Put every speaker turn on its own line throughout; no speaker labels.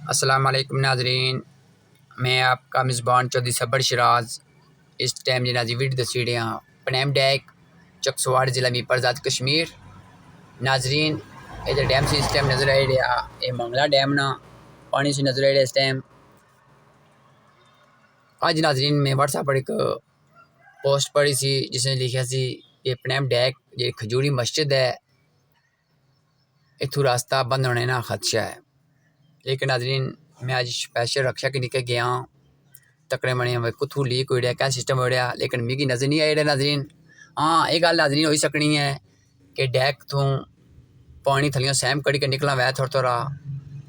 अस्सलाम वालेकुम नाजरीन, मैं आपका मेज़बान चौधरी सबर शराज। इस टाइम जी नाजी वीडियो दसी रहे हैं पनेम डैक चकसवाड़ ज़िला मीपर आज़ाद कश्मीर। नाजरीन इधर डैम से इस टाइम नज़र आ रहा ये मंगला डैम ना पानी से नज़र आ रहा इस टाइम। आज नाजरीन मैं व्हाट्सएप पर एक पोस्ट पढ़ी सी जिसने लिखा सी ये पनेम डैक ये खजूरी मस्जिद है, इथू रास्ता बंद होने ना खदशा है। लेकिन नाजरीन मैं आज स्पेशल रक्षा के निकल गया तकड़े मने में कुथू लीक हो रहा क्या सिस्टम हो रहा लेकिन मिगी नजर नहीं आई रहा नाजरीन। हाँ ये गल नाजरीन हो सकनी है कि डैक तू पानी थलियों सैम कड़ी के निकला वै थोड़ा थोड़ा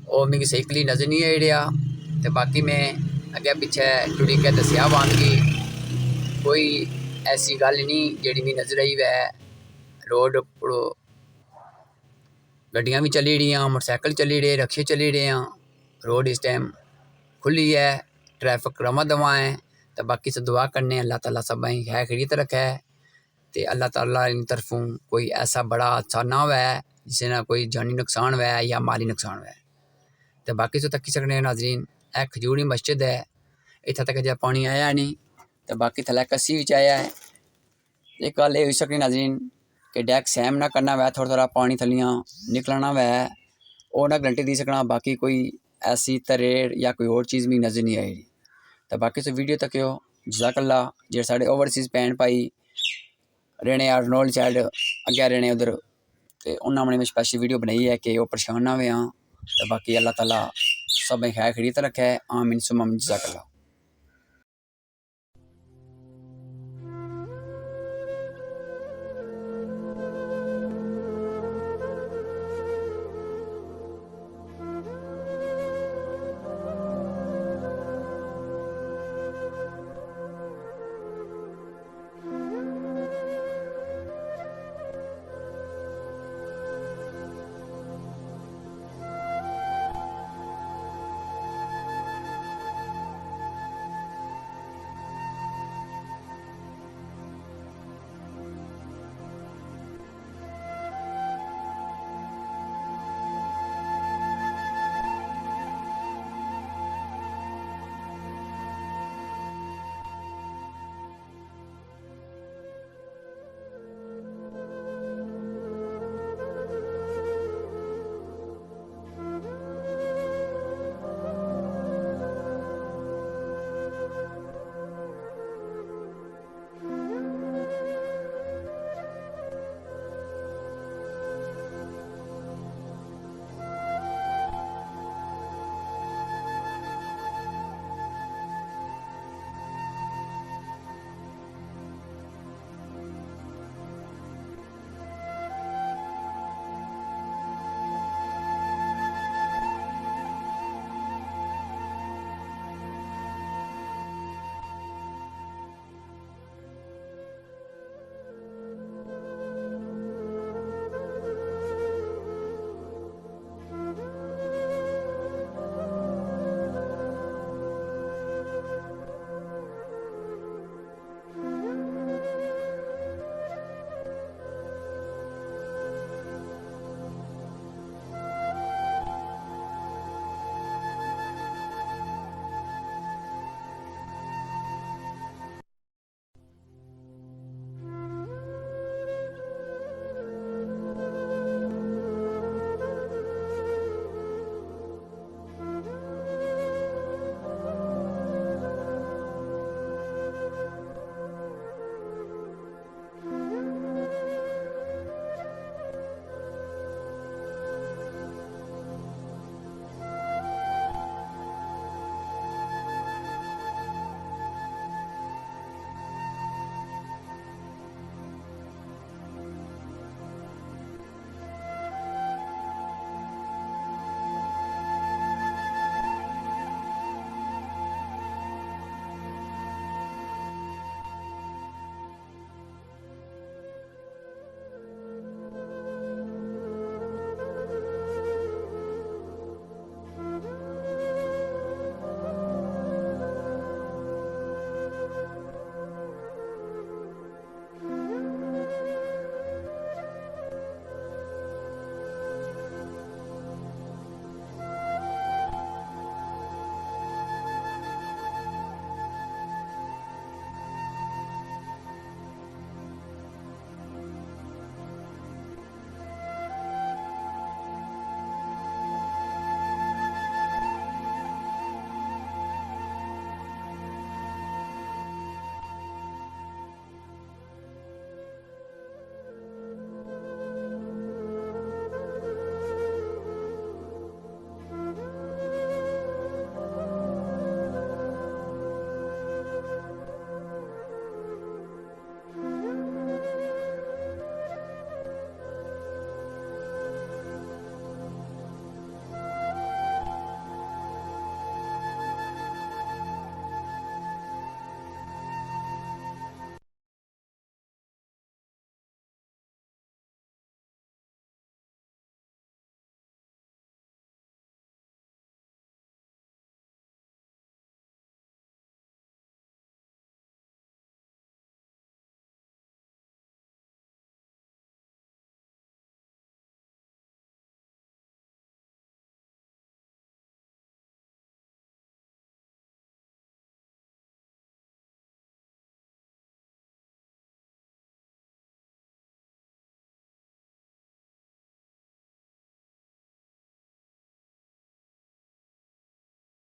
और मिगी सही क्ली नजर नहीं आई रहा। तो बाकी मैं अगे पिछे टुड़ी के दसिया बांगी कोई ऐसी गल नहीं जी मी नजर आई वै। रोड उप्परों गड्डियां भी चली रही, मोटरसाइकिल चली रहे, रक्शे चली रहे हैं। रोड इस टाइम खुली है, ट्रैफिक रमा दवा है। तो बाकी से दुआ करने अल्लाह ताला सब खैर खैरियत रखे तो अल्लाह ताला इन तरफों कोई ऐसा बड़ा हादसा ना हुआ जिससे ना कोई जानी नुकसान हुआ या माली नुकसान हुआ। तो बाकी से तकी सकने नाजरीन ए खजूरी मस्जिद है, इतना तक जब पानी आया नहीं तो बाकी थले कसी भी आया है। एक गल ये हो सकनी नाजरीन कि डैक सैम ना करना वै थोड़ा थोड़ा पानी थलियाँ निकलना वै और ना गारंटी दी सकना। बाकी कोई ऐसी तरेड़ या कोई और चीज़ भी नज़र नहीं आई। तो बाकी तो वीडियो तक हो जज़ाकल्ला जो साढ़े ओवरसीज़ भैन भाई रहने अरनोल्ड साइड अग्गै रहने उधर तो उन्होंने में स्पैशल वीडियो बनाई है कि वो परेशान ना हुए। तो बाकी अल्लाह ताला सब खैर खैरियत रखे। आमीन सुम्मा आमीन जज़ाकल्ला।